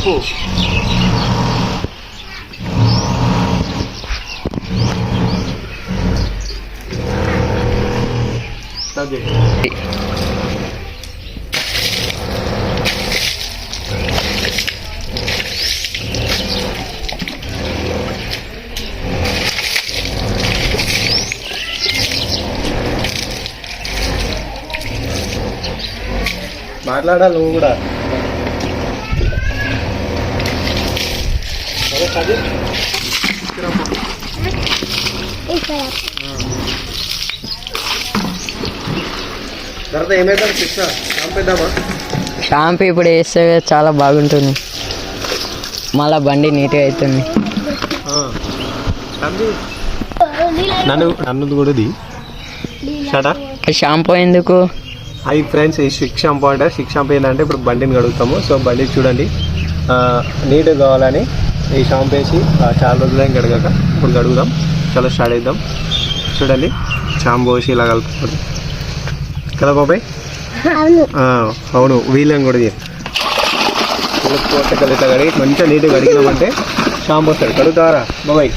చెప్పు. మాట్లాడాలి నువ్వు కూడా. తర్వాత ఏమైతే శిక్ష చంపేద్దామా? షాంపూ ఇప్పుడు వేస్తే చాలా బాగుంటుంది, మళ్ళా బండి నీట్గా అవుతుంది. నన్ను కూడా షాంపూ ఎందుకు? అవి ఫ్రెండ్స్, ఈ షిక్ షాంపూ అంటే షిక్ షాంపూ ఏంటంటే ఇప్పుడు బండిని కడుగుతాము. సో బండి చూడండి నీట్గా కావాలని ఈ షాంపూ వేసి చాలా రోజులైన కడగాక ఇప్పుడు కడుగుదాం. చాలా స్టార్ట్ అవుదాం. చూడండి షాంపూ వేసి ఇలా కలుపుకోండి కదా బాబాయ్? అవును, వీళ్ళని కూడా కలుపుకోవట్టే కలిగితే కడిగి మంచిగా నీట్గా కడిగినామంటే షాంపూ వస్తాడు. కడుగుతారా బాబాయ్?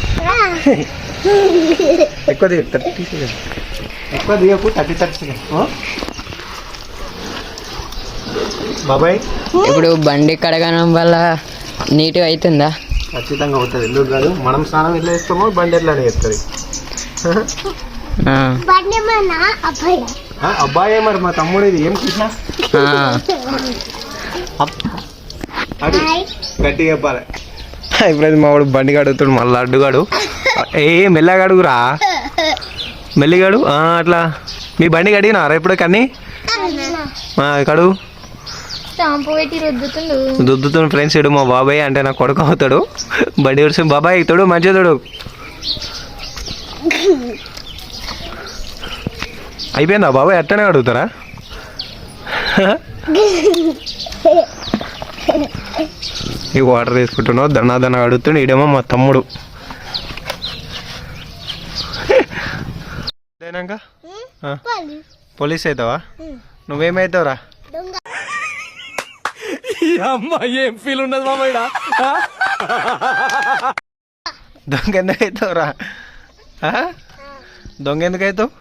ఎక్కువ దిగ 30 సెకండ్స్, ఎక్కువ దిగకు 30 సెకండ్స్ బాబాయ్. ఇప్పుడు బండి కడగడం వల్ల నీట్గా అవుతుందా? ఖచ్చితంగా అవుతుంది. ఎందుకు కాదు, మనం స్నానం ఎట్లా చేస్తామో బండి ఎట్లానే చేస్తుంది. అబ్బాయే మరి మా తమ్ముడు. ఇది ఏం కృష్ణ గట్టిగా చెప్పాలి. ఇప్పుడు మా వాడు బండి కడుగుతాడు, మళ్ళీ అడ్డుగాడు. మెల్లగా అడుగురా, మెల్లిగాడు. అట్లా మీ బండి కడిగినారా ఇప్పుడు? కన్నీ కడుగు. రుద్దుతుంది ఫ్రెండ్స్. ఇడు మా బాబాయ్ అంటే నా కొడుకు అవుతాడు. బండి వరుస బాబాయ్ అవుతాడు, మంచిదాడు. అయిపోయిందా బాబాయ్? అట్టనే అడుగుతారా? ఈ వాటర్ తీసుకుంటున్నావు, దన్నా అడుగుతుండే. ఇడేమో మా తమ్ముడు. అయినాక పోలీస్ అవుతావా? నువ్వేమవుతావురా? అమ్మా ఏం ఫీల్ ఉండదు మామ. దొంగ ఎందుకు అవుతావురా? దొంగ ఎందుకు అవుతావు?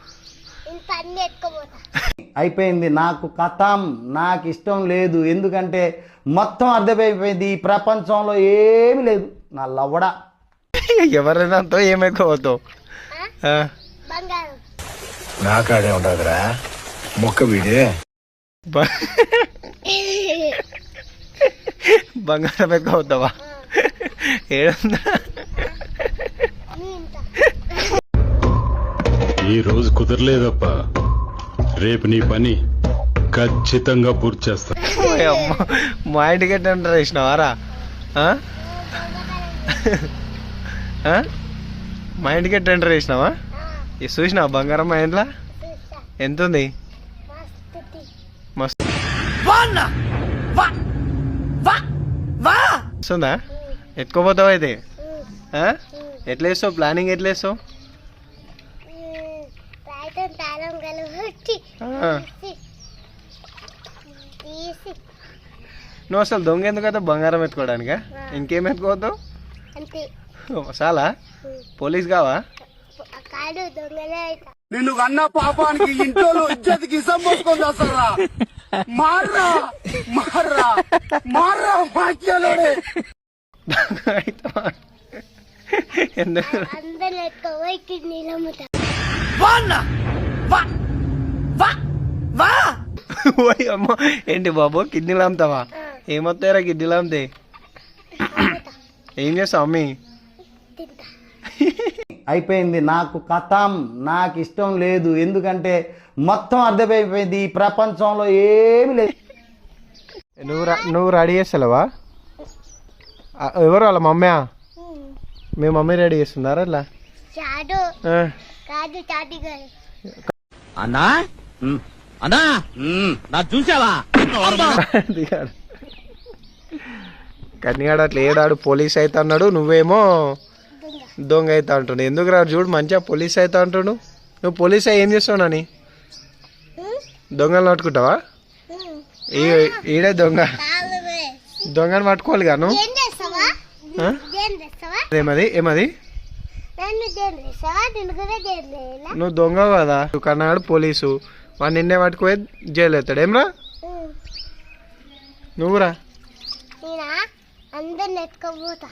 అయిపోయింది నాకు కథం. నాకు ఇష్టం లేదు, ఎందుకంటే మొత్తం అర్థమైపోయింది. ఈ ప్రపంచంలో ఏమి లేదు. నా లవ్వడా ఎవరైనా ఏమైపోతావు? నాకాడే ఉండదురా మొక్క వీడే. బంగారం ఎక్కువ అవుతావా? ఏడుందా? ఈ రోజు కుదరలేదప్ప, రేపు నీ పని ఖచ్చితంగా పూర్తి చేస్తా. మా ఇంటికి ఎట్లా వేసినావారా? మా ఇంటికి ఎట్లా వేసినావా? చూసినావా బంగారం మా ఇంట్లో ఎంత ఉంది? మస్తు వస్తుందా? ఎత్తుకోపోతావు అయితే? ఎట్లా వేస్తావు? ప్లానింగ్ ఎట్లా వేస్తావు? నువ్వు అసలు దొంగ ఎందుకు అయితే బంగారం ఎత్తుకోవడానికా? ఇంకేం ఎత్తుకోవద్దావు? చాలా పోలీస్ కావా? నిన్ను కన్న పాపానికి ఇంట్లో ఇజ్జతికి ఇసం పోసుకొని వస్తారా? మార్రా మార్రా మార్రా వాక్యాలోనే. ఎందుకు అమ్మా? ఏంటి బాబు కిడ్నీలు అమ్ముతావా? ఏమొస్తాయరా కిడ్నీలు అమ్మితే? ఏం చేస్తావు అమ్మి? అయిపోయింది నాకు కథం. నాకు ఇష్టం లేదు, ఎందుకంటే మొత్తం అర్థమైపోయింది. ఈ ప్రపంచంలో ఏమి లేదు. నువ్వు రెడీ చేస్తలేవా? ఎవరు వాళ్ళ మమ్మీ? మీ మమ్మీ రెడీ చేస్తున్నారా? అట్లా అన్నా అన్నా నా చూసావా? కన్నిగాడు అట్లా ఏడాడు పోలీస్ అయితే అన్నాడు, నువ్వేమో దొంగ అవుతా అంటుండు. ఎందుకు రా చూడు మంచిగా పోలీస్ అవుతా అంటుండు. నువ్వు పోలీస్ అయ్యి ఏం చేస్తావు నాని? దొంగలు పట్టుకుంటావా? ఈడే దొంగ. దొంగని పట్టుకోవాలి గాను ఏం చేస్తావా ఆ? ఏం చేస్తావా ఏమది ఏమది నన్ను ఏం చేస్తావా నిన్ను కూడా చేయలేలా నువ్వు దొంగ కదా కన్నాడు పోలీసు వాడు నిన్నే పట్టుకుపోయి జైలు ఎత్తాడు ఏమ్రా నువ్వురా నేనా అందరిని ఎత్తుకోపోతా